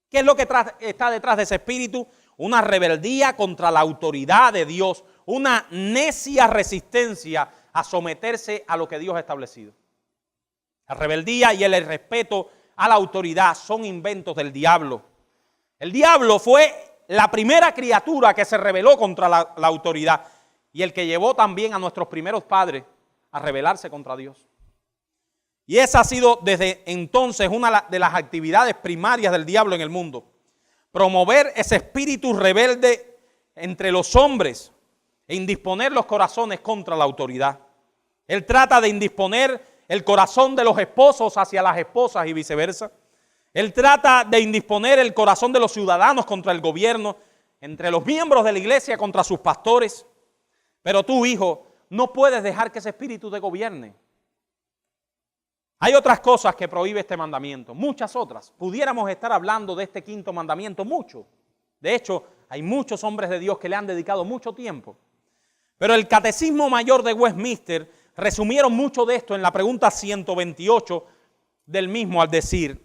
¿Qué es lo que está detrás de ese espíritu? Una rebeldía contra la autoridad de Dios, una necia resistencia a someterse a lo que Dios ha establecido. La rebeldía y el irrespeto a la autoridad son inventos del diablo. El diablo fue la primera criatura que se rebeló contra la autoridad y el que llevó también a nuestros primeros padres a rebelarse contra Dios. Y esa ha sido desde entonces una de las actividades primarias del diablo en el mundo. Promover ese espíritu rebelde entre los hombres e indisponer los corazones contra la autoridad. Él trata de indisponer el corazón de los esposos hacia las esposas y viceversa. Él trata de indisponer el corazón de los ciudadanos contra el gobierno, entre los miembros de la iglesia contra sus pastores. Pero tú, hijo, no puedes dejar que ese espíritu te gobierne. Hay otras cosas que prohíbe este mandamiento, muchas otras. Pudiéramos estar hablando de este 5º mandamiento mucho. De hecho, hay muchos hombres de Dios que le han dedicado mucho tiempo. Pero el Catecismo Mayor de Westminster resumieron mucho de esto en la pregunta 128 del mismo al decir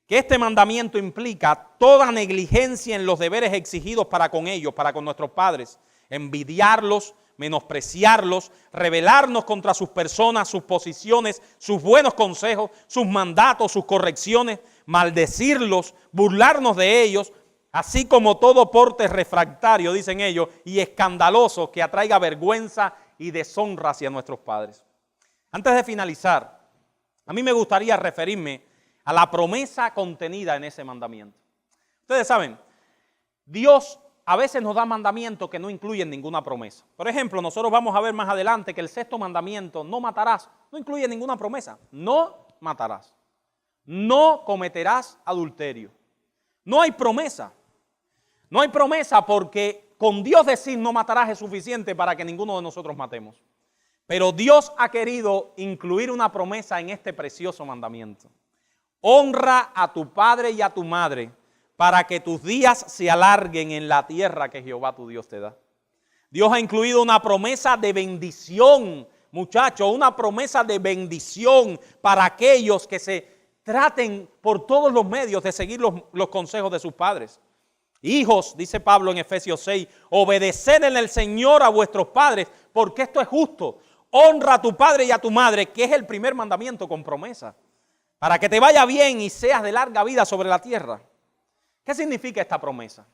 que este mandamiento implica toda negligencia en los deberes exigidos para con ellos, para con nuestros padres, envidiarlos, menospreciarlos, rebelarnos contra sus personas, sus posiciones, sus buenos consejos, sus mandatos, sus correcciones, maldecirlos, burlarnos de ellos, así como todo porte refractario, dicen ellos, y escandaloso que atraiga vergüenza y deshonra hacia nuestros padres. Antes de finalizar, a mí me gustaría referirme a la promesa contenida en ese mandamiento. Ustedes saben, Dios a veces nos da mandamientos que no incluyen ninguna promesa. Por ejemplo, nosotros vamos a ver más adelante que el 6º mandamiento, no matarás, no incluye ninguna promesa. No matarás. No cometerás adulterio. No hay promesa. No hay promesa porque con Dios decir no matarás es suficiente para que ninguno de nosotros matemos. Pero Dios ha querido incluir una promesa en este precioso mandamiento. Honra a tu padre y a tu madre para que tus días se alarguen en la tierra que Jehová tu Dios te da. Dios ha incluido una promesa de bendición, muchachos, una promesa de bendición para aquellos que se traten por todos los medios de seguir los consejos de sus padres. Hijos, dice Pablo en Efesios 6, obedeced en el Señor a vuestros padres, porque esto es justo. Honra a tu padre y a tu madre, que es el primer mandamiento con promesa, para que te vaya bien y seas de larga vida sobre la tierra. ¿Qué significa esta promesa?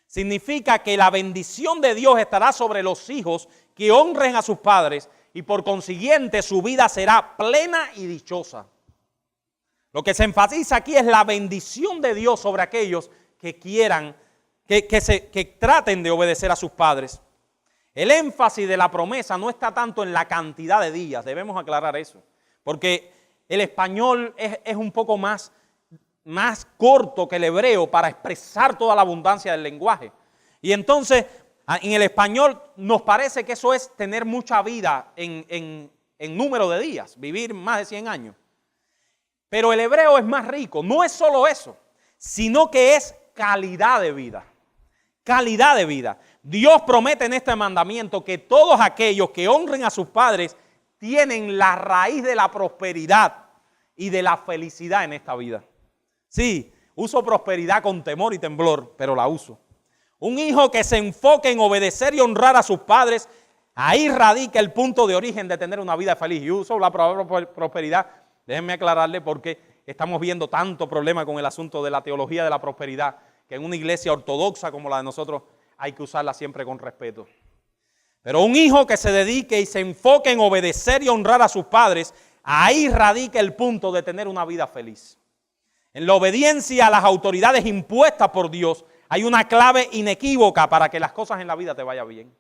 Significa que la bendición de Dios estará sobre los hijos que honren a sus padres y por consiguiente su vida será plena y dichosa. Lo que se enfatiza aquí es la bendición de Dios sobre aquellos que quieran, que traten de obedecer a sus padres. El énfasis de la promesa no está tanto en la cantidad de días, debemos aclarar eso, porque el español es un poco más más corto que el hebreo para expresar toda la abundancia del lenguaje. Y entonces, en el español nos parece que eso es tener mucha vida en número de días, vivir más de 100 años. Pero el hebreo es más rico, no es solo eso, sino que es calidad de vida. Calidad de vida. Dios promete en este mandamiento que todos aquellos que honren a sus padres tienen la raíz de la prosperidad y de la felicidad en esta vida. Sí, uso prosperidad con temor y temblor, pero la uso. Un hijo que se enfoque en obedecer y honrar a sus padres, ahí radica el punto de origen de tener una vida feliz. Y uso la palabra prosperidad, déjenme aclararle porque estamos viendo tanto problema con el asunto de la teología de la prosperidad, que en una iglesia ortodoxa como la de nosotros hay que usarla siempre con respeto. Pero un hijo que se dedique y se enfoque en obedecer y honrar a sus padres, ahí radica el punto de tener una vida feliz. En la obediencia a las autoridades impuestas por Dios hay una clave inequívoca para que las cosas en la vida te vayan bien.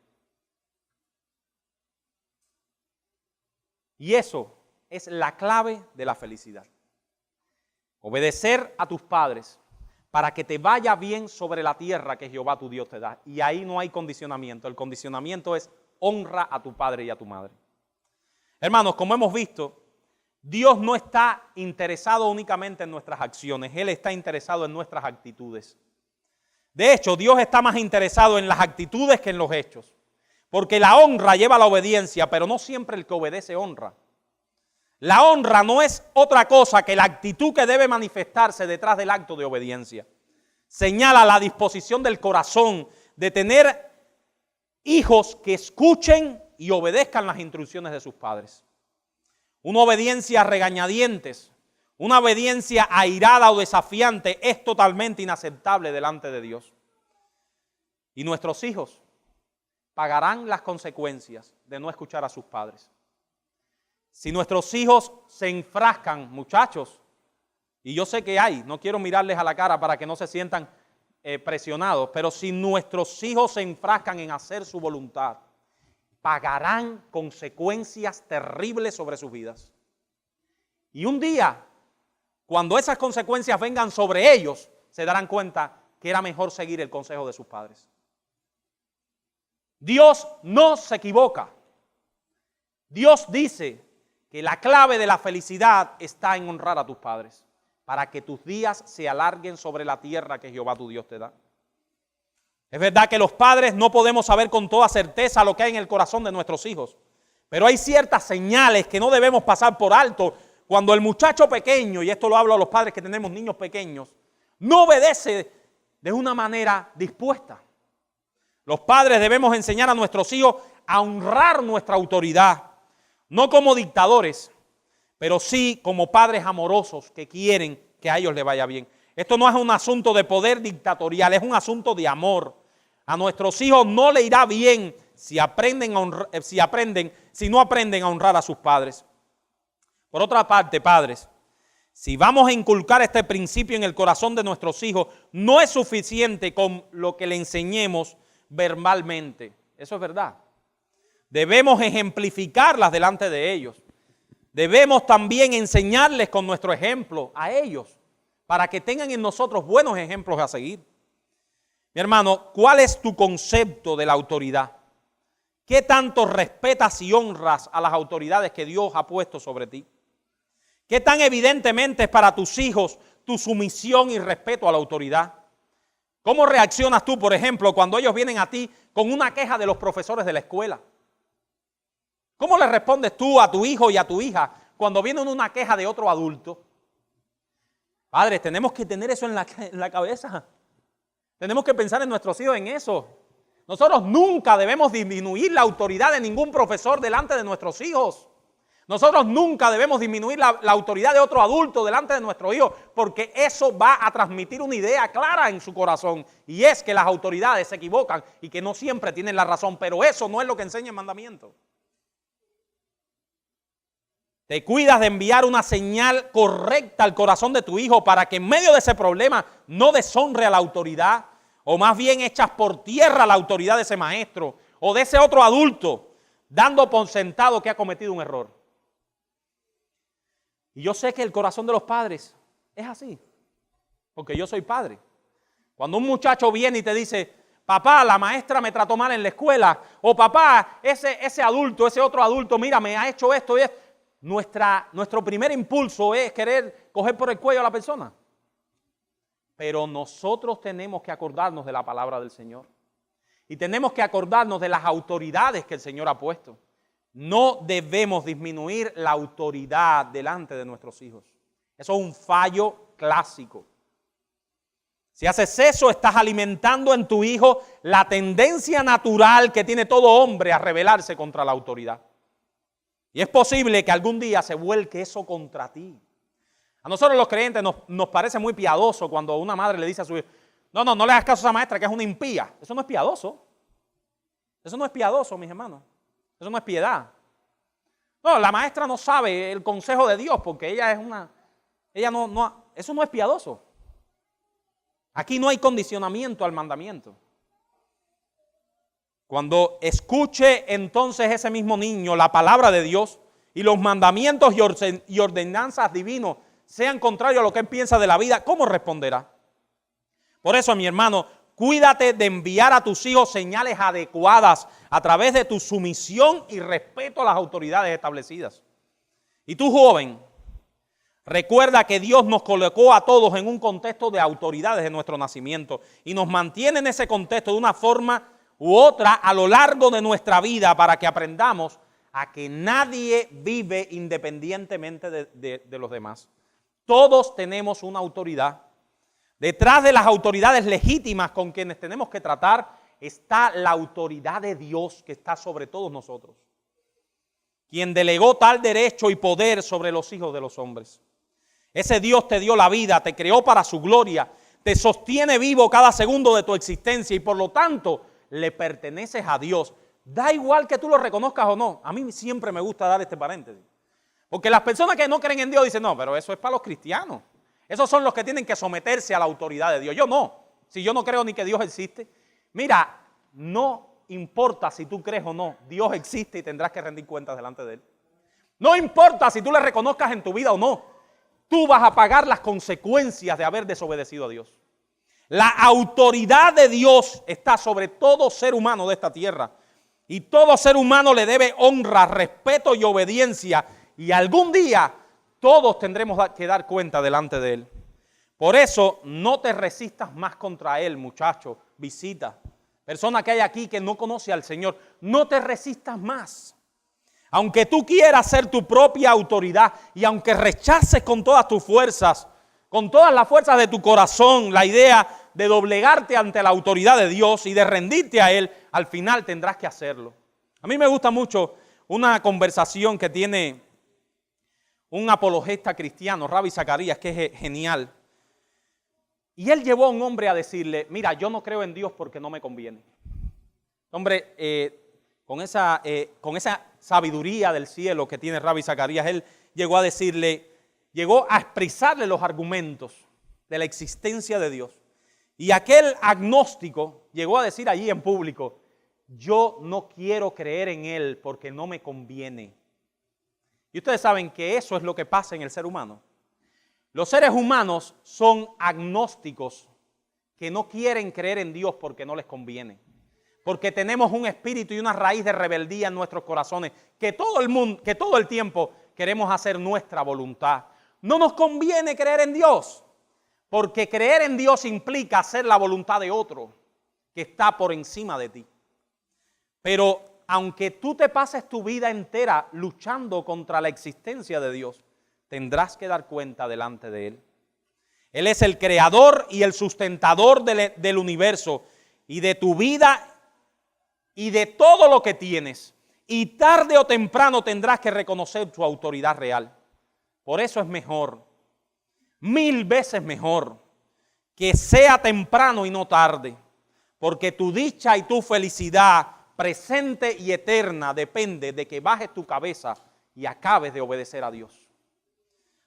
Y eso es la clave de la felicidad. Obedecer a tus padres para que te vaya bien sobre la tierra que Jehová tu Dios te da. Y ahí no hay condicionamiento. El condicionamiento es honra a tu padre y a tu madre. Hermanos, como hemos visto, Dios no está interesado únicamente en nuestras acciones. Él está interesado en nuestras actitudes. De hecho, Dios está más interesado en las actitudes que en los hechos. Porque la honra lleva a la obediencia, pero no siempre el que obedece honra. La honra no es otra cosa que la actitud que debe manifestarse detrás del acto de obediencia. Señala la disposición del corazón de tener hijos que escuchen y obedezcan las instrucciones de sus padres. Una obediencia a regañadientes, una obediencia airada o desafiante es totalmente inaceptable delante de Dios. Y nuestros hijos pagarán las consecuencias de no escuchar a sus padres. Si nuestros hijos se enfrascan, muchachos, y yo sé que hay, no quiero mirarles a la cara para que no se sientan presionados, pero si nuestros hijos se enfrascan en hacer su voluntad, pagarán consecuencias terribles sobre sus vidas. Y un día, cuando esas consecuencias vengan sobre ellos, se darán cuenta que era mejor seguir el consejo de sus padres. Dios no se equivoca. Dios dice que la clave de la felicidad está en honrar a tus padres, para que tus días se alarguen sobre la tierra que Jehová tu Dios te da. Es verdad que los padres no podemos saber con toda certeza lo que hay en el corazón de nuestros hijos, pero hay ciertas señales que no debemos pasar por alto cuando el muchacho pequeño, y esto lo hablo a los padres que tenemos niños pequeños, no obedece de una manera dispuesta. Los padres debemos enseñar a nuestros hijos a honrar nuestra autoridad, no como dictadores, pero sí como padres amorosos que quieren que a ellos les vaya bien. Esto no es un asunto de poder dictatorial, es un asunto de amor. A nuestros hijos no le irá bien si no aprenden a honrar a sus padres. Por otra parte, padres, si vamos a inculcar este principio en el corazón de nuestros hijos, no es suficiente con lo que le enseñemos verbalmente. Eso es verdad. Debemos ejemplificarlas delante de ellos. Debemos también enseñarles con nuestro ejemplo a ellos, para que tengan en nosotros buenos ejemplos a seguir. Mi hermano, ¿cuál es tu concepto de la autoridad? ¿Qué tanto respetas y honras a las autoridades que Dios ha puesto sobre ti? ¿Qué tan evidentemente es para tus hijos tu sumisión y respeto a la autoridad? ¿Cómo reaccionas tú, por ejemplo, cuando ellos vienen a ti con una queja de los profesores de la escuela? ¿Cómo le respondes tú a tu hijo y a tu hija cuando vienen una queja de otro adulto? Padres, tenemos que tener eso en la cabeza. Tenemos que pensar en nuestros hijos en eso. Nosotros nunca debemos disminuir la autoridad de ningún profesor delante de nuestros hijos. Nosotros nunca debemos disminuir la autoridad de otro adulto delante de nuestros hijos, porque eso va a transmitir una idea clara en su corazón, y es que las autoridades se equivocan y que no siempre tienen la razón, pero eso no es lo que enseña el mandamiento. Te cuidas de enviar una señal correcta al corazón de tu hijo para que en medio de ese problema no deshonre a la autoridad, o más bien echas por tierra la autoridad de ese maestro o de ese otro adulto, dando por sentado que ha cometido un error. Y yo sé que el corazón de los padres es así. porque yo soy padre. Cuando un muchacho viene y te dice, papá, la maestra me trató mal en la escuela, o papá, ese adulto, ese otro adulto, mira, me ha hecho esto y esto. Nuestro primer impulso es querer coger por el cuello a la persona. Pero nosotros tenemos que acordarnos de la palabra del Señor. Y tenemos que acordarnos de las autoridades que el Señor ha puesto. No debemos disminuir la autoridad delante de nuestros hijos. Eso es un fallo clásico. Si haces eso, estás alimentando en tu hijo la tendencia natural que tiene todo hombre a rebelarse contra la autoridad. Y es posible que algún día se vuelque eso contra ti. A nosotros los creyentes nos parece muy piadoso cuando una madre le dice a su hijo, no le hagas caso a esa maestra que es una impía. Eso no es piadoso. Eso no es piadoso, mis hermanos. Eso no es piedad. No, la maestra no sabe el consejo de Dios porque ella eso no es piadoso. Aquí no hay condicionamiento al mandamiento. Cuando escuche entonces ese mismo niño la palabra de Dios y los mandamientos y ordenanzas divinos sean contrarios a lo que él piensa de la vida, ¿cómo responderá? Por eso, mi hermano, cuídate de enviar a tus hijos señales adecuadas a través de tu sumisión y respeto a las autoridades establecidas. Y tú, joven, recuerda que Dios nos colocó a todos en un contexto de autoridades de nuestro nacimiento y nos mantiene en ese contexto de una forma u otra a lo largo de nuestra vida para que aprendamos a que nadie vive independientemente de los demás. Todos tenemos una autoridad. Detrás de las autoridades legítimas con quienes tenemos que tratar está la autoridad de Dios que está sobre todos nosotros, quien delegó tal derecho y poder sobre los hijos de los hombres. Ese Dios te dio la vida, te creó para su gloria, te sostiene vivo cada segundo de tu existencia y por lo tanto le perteneces a Dios. Da igual que tú lo reconozcas o no. A mí siempre me gusta dar este paréntesis. Porque las personas que no creen en Dios dicen, no, pero eso es para los cristianos. Esos son los que tienen que someterse a la autoridad de Dios. Yo no. Si yo no creo ni que Dios existe. Mira, no importa si tú crees o no. Dios existe y tendrás que rendir cuentas delante de Él. No importa si tú le reconozcas en tu vida o no. Tú vas a pagar las consecuencias de haber desobedecido a Dios. La autoridad de Dios está sobre todo ser humano de esta tierra. Y todo ser humano le debe honra, respeto y obediencia. Y algún día todos tendremos que dar cuenta delante de Él. Por eso no te resistas más contra Él, muchacho, visita. Persona que hay aquí que no conoce al Señor, no te resistas más. Aunque tú quieras ser tu propia autoridad y aunque rechaces con todas tus fuerzas, con todas las fuerzas de tu corazón, la idea de doblegarte ante la autoridad de Dios y de rendirte a Él, al final tendrás que hacerlo. A mí me gusta mucho una conversación que tiene un apologista cristiano, Ravi Zacharias, que es genial. Y él llevó a un hombre a decirle, mira, yo no creo en Dios porque no me conviene. Hombre, con esa sabiduría del cielo que tiene Ravi Zacharias, él llegó a decirle, llegó a expresarle los argumentos de la existencia de Dios. Y aquel agnóstico llegó a decir allí en público, yo no quiero creer en Él porque no me conviene. Y ustedes saben que eso es lo que pasa en el ser humano. Los seres humanos son agnósticos que no quieren creer en Dios porque no les conviene. Porque tenemos un espíritu y una raíz de rebeldía en nuestros corazones que todo el tiempo queremos hacer nuestra voluntad. No nos conviene creer en Dios, porque creer en Dios implica hacer la voluntad de otro que está por encima de ti. Pero aunque tú te pases tu vida entera luchando contra la existencia de Dios, tendrás que dar cuenta delante de Él. Él es el creador y el sustentador del universo y de tu vida y de todo lo que tienes. Y tarde o temprano tendrás que reconocer tu autoridad real. Por eso es mejor, 1000 veces mejor, que sea temprano y no tarde. Porque tu dicha y tu felicidad presente y eterna depende de que bajes tu cabeza y acabes de obedecer a Dios.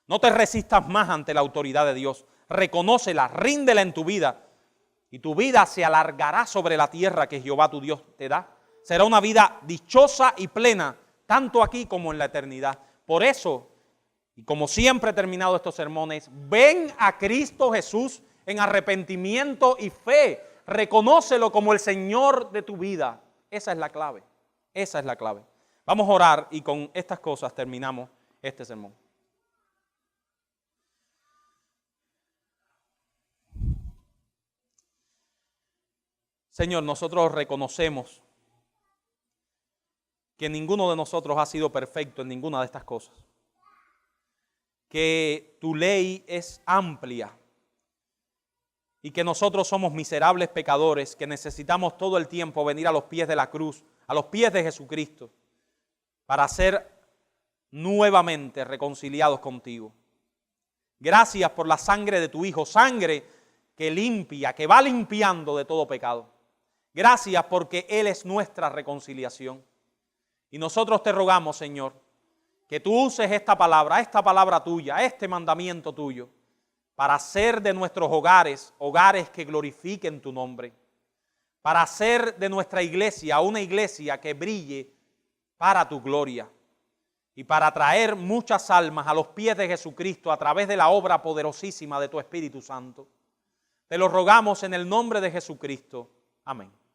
No te resistas más ante la autoridad de Dios. Reconócela, ríndela en tu vida y tu vida se alargará sobre la tierra que Jehová tu Dios te da. Será una vida dichosa y plena, tanto aquí como en la eternidad. Por eso, y como siempre he terminado estos sermones, ven a Cristo Jesús, en arrepentimiento y fe. Reconócelo como el Señor de tu vida. Esa es la clave. Esa es la clave. Vamos a orar y con estas cosas terminamos este sermón. Señor, nosotros reconocemos que ninguno de nosotros ha sido perfecto en ninguna de estas cosas. Que tu ley es amplia y que nosotros somos miserables pecadores que necesitamos todo el tiempo venir a los pies de la cruz, a los pies de Jesucristo, para ser nuevamente reconciliados contigo. Gracias por la sangre de tu Hijo, sangre que limpia, que va limpiando de todo pecado. Gracias porque Él es nuestra reconciliación. Y nosotros te rogamos, Señor, que tú uses esta palabra tuya, este mandamiento tuyo, para hacer de nuestros hogares, hogares que glorifiquen tu nombre, para hacer de nuestra iglesia una iglesia que brille para tu gloria y para traer muchas almas a los pies de Jesucristo a través de la obra poderosísima de tu Espíritu Santo. Te lo rogamos en el nombre de Jesucristo. Amén.